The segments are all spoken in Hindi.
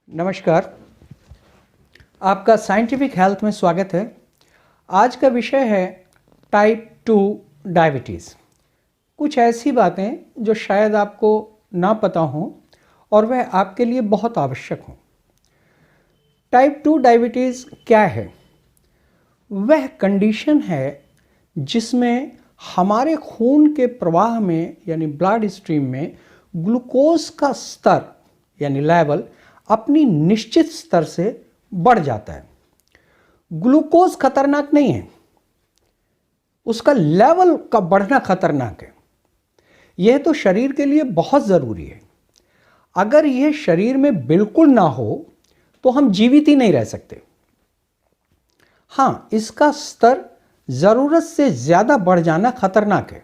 नमस्कार, आपका साइंटिफिक हेल्थ में स्वागत है। आज का विषय है टाइप 2 डायबिटीज़। कुछ ऐसी बातें जो शायद आपको ना पता हों और वह आपके लिए बहुत आवश्यक हों। टाइप 2 डायबिटीज़ क्या है? वह कंडीशन है जिसमें हमारे खून के प्रवाह में यानी ब्लड स्ट्रीम में ग्लूकोज का स्तर यानी लेवल अपनी निश्चित स्तर से बढ़ जाता है। ग्लूकोज खतरनाक नहीं है, उसका लेवल का बढ़ना खतरनाक है। यह तो शरीर के लिए बहुत ज़रूरी है। अगर यह शरीर में बिल्कुल ना हो तो हम जीवित ही नहीं रह सकते। हाँ, इसका स्तर ज़रूरत से ज़्यादा बढ़ जाना खतरनाक है।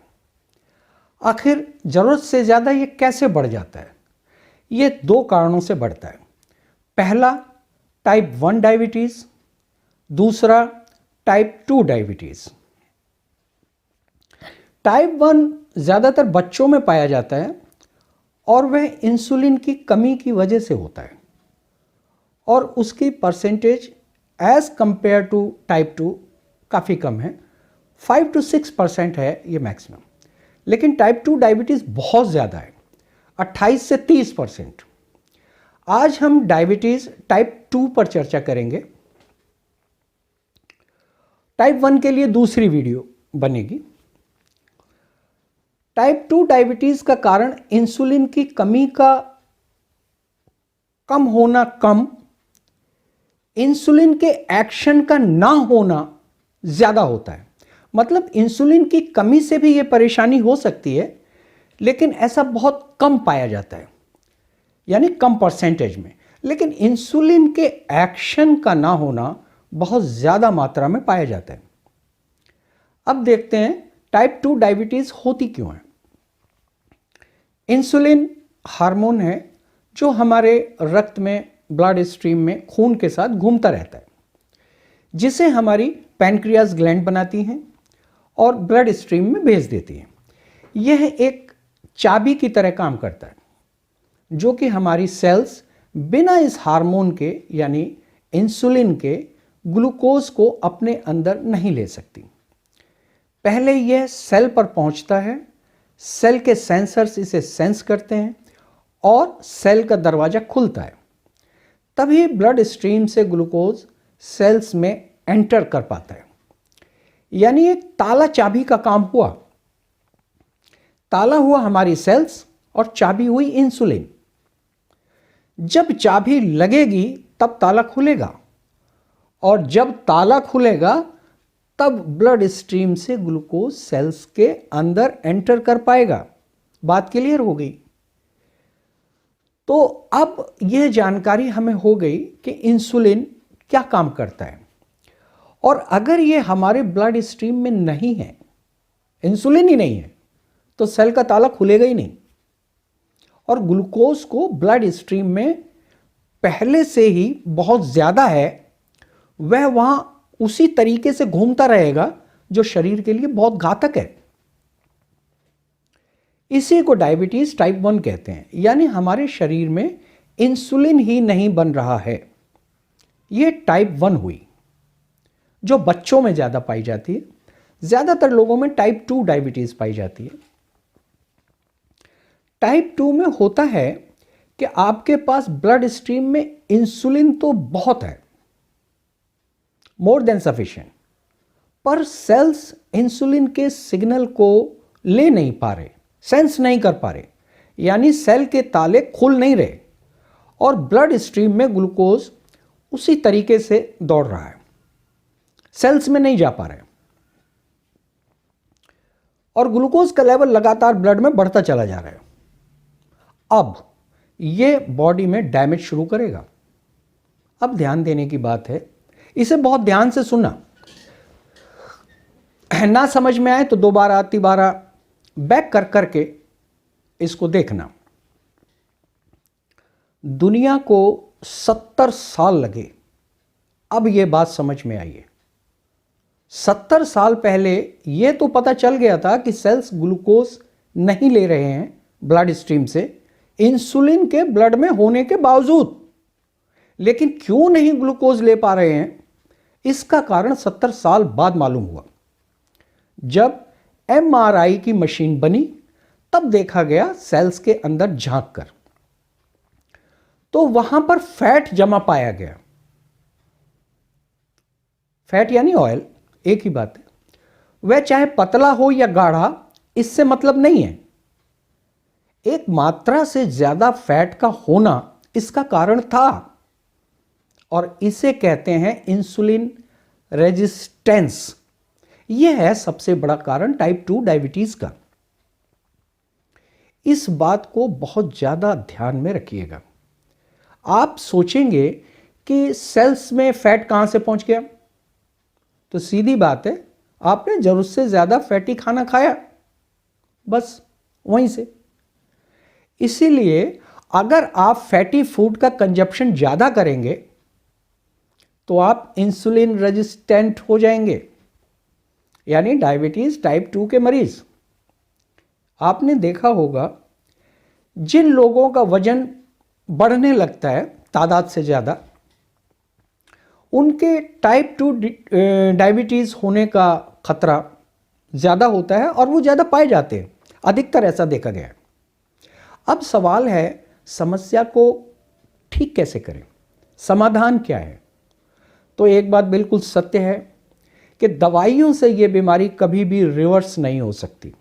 आखिर ज़रूरत से ज़्यादा ये कैसे बढ़ जाता है? ये दो कारणों से बढ़ता है। पहला, टाइप 1 डायबिटीज़, दूसरा टाइप 2 डायबिटीज़। टाइप 1 ज़्यादातर बच्चों में पाया जाता है और वह इंसुलिन की कमी की वजह से होता है और उसकी percentage as compare to type 2 काफ़ी कम है। 5 to 6% है ये मैक्सिमम। लेकिन टाइप 2 डायबिटीज़ बहुत ज़्यादा है, 28 से 30%। आज हम डायबिटीज़ टाइप 2 पर चर्चा करेंगे। टाइप 1 के लिए दूसरी वीडियो बनेगी। टाइप 2 डायबिटीज़ का कारण इंसुलिन की कमी का कम होना इंसुलिन के एक्शन का ना होना ज़्यादा होता है। मतलब इंसुलिन की कमी से भी ये परेशानी हो सकती है, लेकिन ऐसा बहुत कम पाया जाता है, यानी कम परसेंटेज में। लेकिन इंसुलिन के एक्शन का ना होना बहुत ज़्यादा मात्रा में पाया जाता है। अब देखते हैं टाइप 2 डायबिटीज़ होती क्यों है। इंसुलिन हार्मोन है जो हमारे रक्त में ब्लड स्ट्रीम में खून के साथ घूमता रहता है, जिसे हमारी पैनक्रियाज ग्लैंड बनाती हैं और ब्लड स्ट्रीम में भेज देती हैं। यह एक चाबी की तरह काम करता है, जो कि हमारी सेल्स बिना इस हार्मोन के यानी इंसुलिन के ग्लूकोज को अपने अंदर नहीं ले सकती। पहले यह सेल पर पहुंचता है, सेल के सेंसर्स इसे सेंस करते हैं और सेल का दरवाजा खुलता है। तभी ब्लड स्ट्रीम से ग्लूकोज सेल्स में एंटर कर पाता है। यानी एक ताला चाबी का काम हुआ। ताला हुआ हमारी सेल्स और चाबी हुई इंसुलिन। जब चाबी लगेगी तब ताला खुलेगा, और जब ताला खुलेगा तब ब्लड स्ट्रीम से ग्लूकोज सेल्स के अंदर एंटर कर पाएगा। बात क्लियर हो गई? तो अब यह जानकारी हमें हो गई कि इंसुलिन क्या काम करता है। और अगर यह हमारे ब्लड स्ट्रीम में नहीं है, इंसुलिन ही नहीं है, तो सेल का ताला खुलेगा ही नहीं और ग्लूकोज को ब्लड स्ट्रीम में पहले से ही बहुत ज़्यादा है, वह वहाँ उसी तरीके से घूमता रहेगा जो शरीर के लिए बहुत घातक है। इसी को डायबिटीज़ टाइप 1 कहते हैं। यानी हमारे शरीर में इंसुलिन ही नहीं बन रहा है। यह टाइप 1 हुई, जो बच्चों में ज़्यादा पाई जाती है। ज़्यादातर लोगों में टाइप 2 डायबिटीज़ पाई जाती है। टाइप 2 में होता है कि आपके पास ब्लड स्ट्रीम में इंसुलिन तो बहुत है, मोर देन सफिशिएंट, पर सेल्स इंसुलिन के सिग्नल को ले नहीं पा रहे, सेंस नहीं कर पा रहे। यानी सेल के ताले खुल नहीं रहे और ब्लड स्ट्रीम में ग्लूकोज उसी तरीके से दौड़ रहा है, सेल्स में नहीं जा पा रहे और ग्लूकोज का लेवल लगातार ब्लड में बढ़ता चला जा रहा है। अब यह बॉडी में डैमेज शुरू करेगा। अब ध्यान देने की बात है, इसे बहुत ध्यान से सुनना। ना समझ में आए तो दोबारा तिबारा बैक कर करके इसको देखना। दुनिया को 70 साल लगे अब यह बात समझ में आई है। 70 साल पहले यह तो पता चल गया था कि सेल्स ग्लूकोज नहीं ले रहे हैं ब्लड स्ट्रीम से, इंसुलिन के ब्लड में होने के बावजूद। लेकिन क्यों नहीं ग्लूकोज ले पा रहे हैं, इसका कारण 70 साल बाद मालूम हुआ। जब एमआरआई की मशीन बनी तब देखा गया सेल्स के अंदर झांक कर, तो वहां पर फैट जमा पाया गया। फैट यानी ऑयल, एक ही बात है। वह चाहे पतला हो या गाढ़ा, इससे मतलब नहीं है। एक मात्रा से ज्यादा फैट का होना इसका कारण था, और इसे कहते हैं इंसुलिन रेजिस्टेंस। यह है सबसे बड़ा कारण टाइप 2 डायबिटीज का। इस बात को बहुत ज्यादा ध्यान में रखिएगा। आप सोचेंगे कि सेल्स में फैट कहां से पहुंच गया, तो सीधी बात है, आपने जरूरत से ज्यादा फैटी खाना खाया, बस वहीं से। इसीलिए अगर आप फैटी फूड का कंजप्शन ज्यादा करेंगे तो आप इंसुलिन रेजिस्टेंट हो जाएंगे, यानी डायबिटीज टाइप 2 के मरीज। आपने देखा होगा जिन लोगों का वजन बढ़ने लगता है तादाद से ज्यादा, उनके टाइप 2 डायबिटीज होने का खतरा ज्यादा होता है और वो ज्यादा पाए जाते हैं। अधिकतर ऐसा देखा गया है। अब सवाल है, समस्या को ठीक कैसे करें, समाधान क्या है? तो एक बात बिल्कुल सत्य है कि दवाइयों से यह बीमारी कभी भी रिवर्स नहीं हो सकती।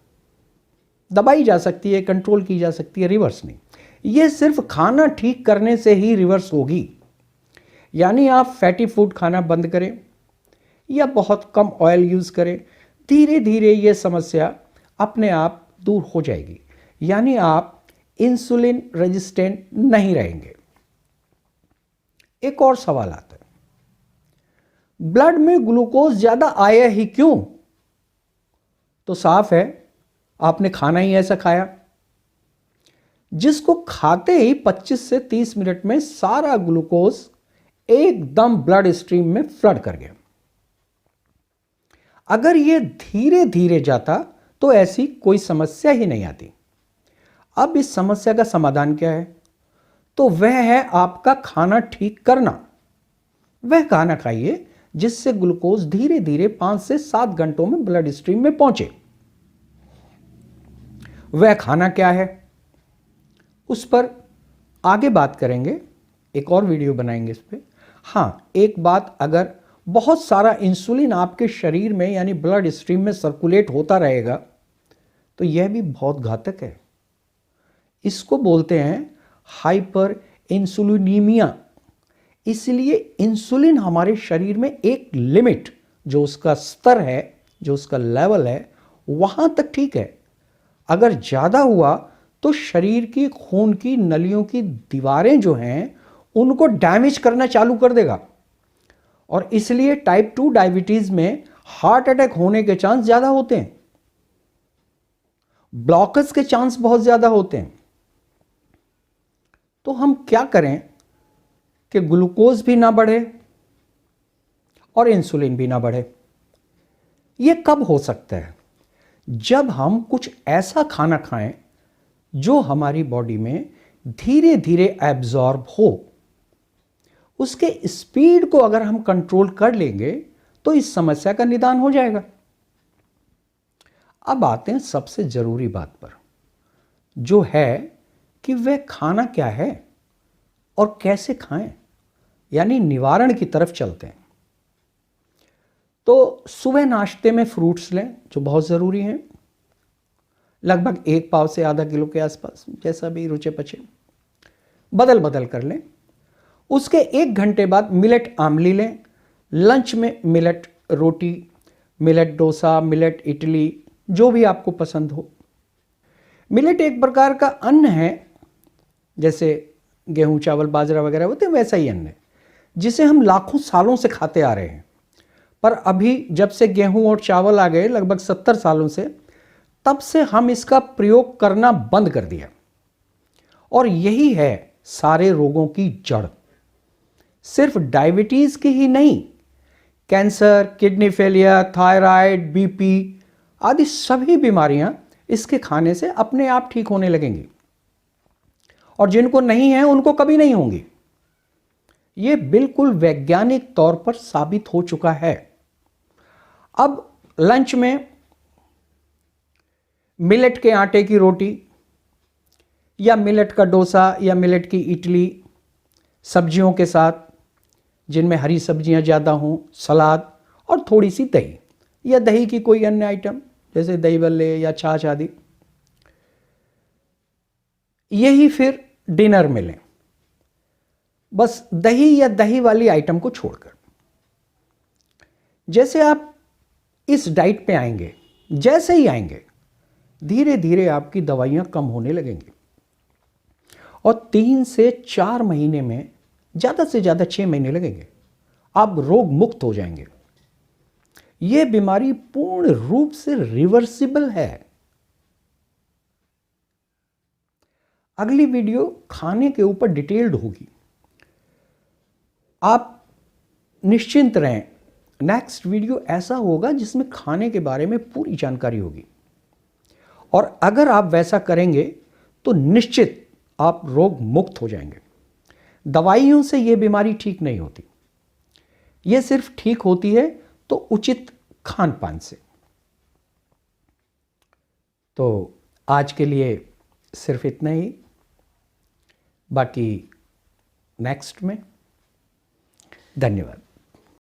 दबाई जा सकती है, कंट्रोल की जा सकती है, रिवर्स नहीं। यह सिर्फ खाना ठीक करने से ही रिवर्स होगी। यानी आप फैटी फूड खाना बंद करें या बहुत कम ऑयल यूज़ करें, धीरे धीरे यह समस्या अपने आप दूर हो जाएगी, यानी आप इंसुलिन रेजिस्टेंट नहीं रहेंगे। एक और सवाल आता है, ब्लड में ग्लूकोज ज्यादा आया ही क्यों? तो साफ है, आपने खाना ही ऐसा खाया जिसको खाते ही 25 से 30 मिनट में सारा ग्लूकोज एकदम ब्लड स्ट्रीम में फ्लड कर गया। अगर यह धीरे धीरे जाता तो ऐसी कोई समस्या ही नहीं आती। अब इस समस्या का समाधान क्या है? तो वह है आपका खाना ठीक करना। वह खाना खाइए जिससे ग्लूकोज धीरे धीरे 5 से 7 घंटों में ब्लड स्ट्रीम में पहुंचे। वह खाना क्या है, उस पर आगे बात करेंगे, एक और वीडियो बनाएंगे इस पे। हाँ, एक बात, अगर बहुत सारा इंसुलिन आपके शरीर में यानी ब्लड स्ट्रीम में सर्कुलेट होता रहेगा तो यह भी बहुत घातक है। इसको बोलते हैं हाइपर इंसुलिनीमिया। इसलिए इंसुलिन हमारे शरीर में एक लिमिट, जो उसका स्तर है, जो उसका लेवल है, वहां तक ठीक है। अगर ज़्यादा हुआ तो शरीर की खून की नलियों की दीवारें जो हैं उनको डैमेज करना चालू कर देगा, और इसलिए टाइप 2 डायबिटीज में हार्ट अटैक होने के चांस ज़्यादा होते हैं, ब्लॉकेज के चांस बहुत ज़्यादा होते हैं। तो हम क्या करें कि ग्लूकोज भी ना बढ़े और इंसुलिन भी ना बढ़े? यह कब हो सकता है? जब हम कुछ ऐसा खाना खाएं जो हमारी बॉडी में धीरे धीरे एब्जॉर्ब हो। उसके स्पीड को अगर हम कंट्रोल कर लेंगे तो इस समस्या का निदान हो जाएगा। अब आते हैं सबसे जरूरी बात पर, जो है कि वह खाना क्या है और कैसे खाएं, यानी निवारण की तरफ चलते हैं। तो सुबह नाश्ते में फ्रूट्स लें, जो बहुत ज़रूरी हैं, लगभग 1 पाव से आधा किलो के आसपास, जैसा भी रुचे पचे, बदल बदल कर लें। उसके 1 घंटे बाद मिलेट आमली लें। लंच में मिलेट रोटी, मिलेट डोसा, मिलेट इडली, जो भी आपको पसंद हो। मिलेट एक प्रकार का अन्न है, जैसे गेहूं, चावल, बाजरा वगैरह होते हैं, वैसा ही अन्न है जिसे हम लाखों सालों से खाते आ रहे हैं। पर अभी जब से गेहूं और चावल आ गए, लगभग 70 सालों से, तब से हम इसका प्रयोग करना बंद कर दिया। और यही है सारे रोगों की जड़। सिर्फ डायबिटीज की ही नहीं, cancer, kidney failure, thyroid, BP आदि सभी बीमारियां इसके खाने से अपने आप ठीक होने लगेंगी, और जिनको नहीं है उनको कभी नहीं होंगी। ये बिल्कुल वैज्ञानिक तौर पर साबित हो चुका है। अब लंच में मिलेट के आटे की रोटी या मिलेट का डोसा या मिलेट की इडली सब्जियों के साथ, जिनमें हरी सब्जियां ज़्यादा हों, सलाद और थोड़ी सी दही या दही की कोई अन्य आइटम जैसे दही बल्ले या छाछ आदि, यही फिर डिनर में लें, बस दही या दही वाली आइटम को छोड़कर। जैसे आप इस डाइट पे आएंगे, जैसे ही आएंगे, धीरे धीरे आपकी दवाइयां कम होने लगेंगी और 3 से 4 महीने में, ज़्यादा से ज़्यादा 6 महीने लगेंगे, आप रोग मुक्त हो जाएंगे। यह बीमारी पूर्ण रूप से रिवर्सिबल है। अगली वीडियो खाने के ऊपर डिटेल्ड होगी, आप निश्चिंत रहें। नेक्स्ट वीडियो ऐसा होगा जिसमें खाने के बारे में पूरी जानकारी होगी और अगर आप वैसा करेंगे तो निश्चित आप रोग मुक्त हो जाएंगे। दवाइयों से यह बीमारी ठीक नहीं होती, यह सिर्फ ठीक होती है तो उचित खान पान से। तो आज के लिए सिर्फ इतना ही, बाकी नेक्स्ट में। धन्यवाद।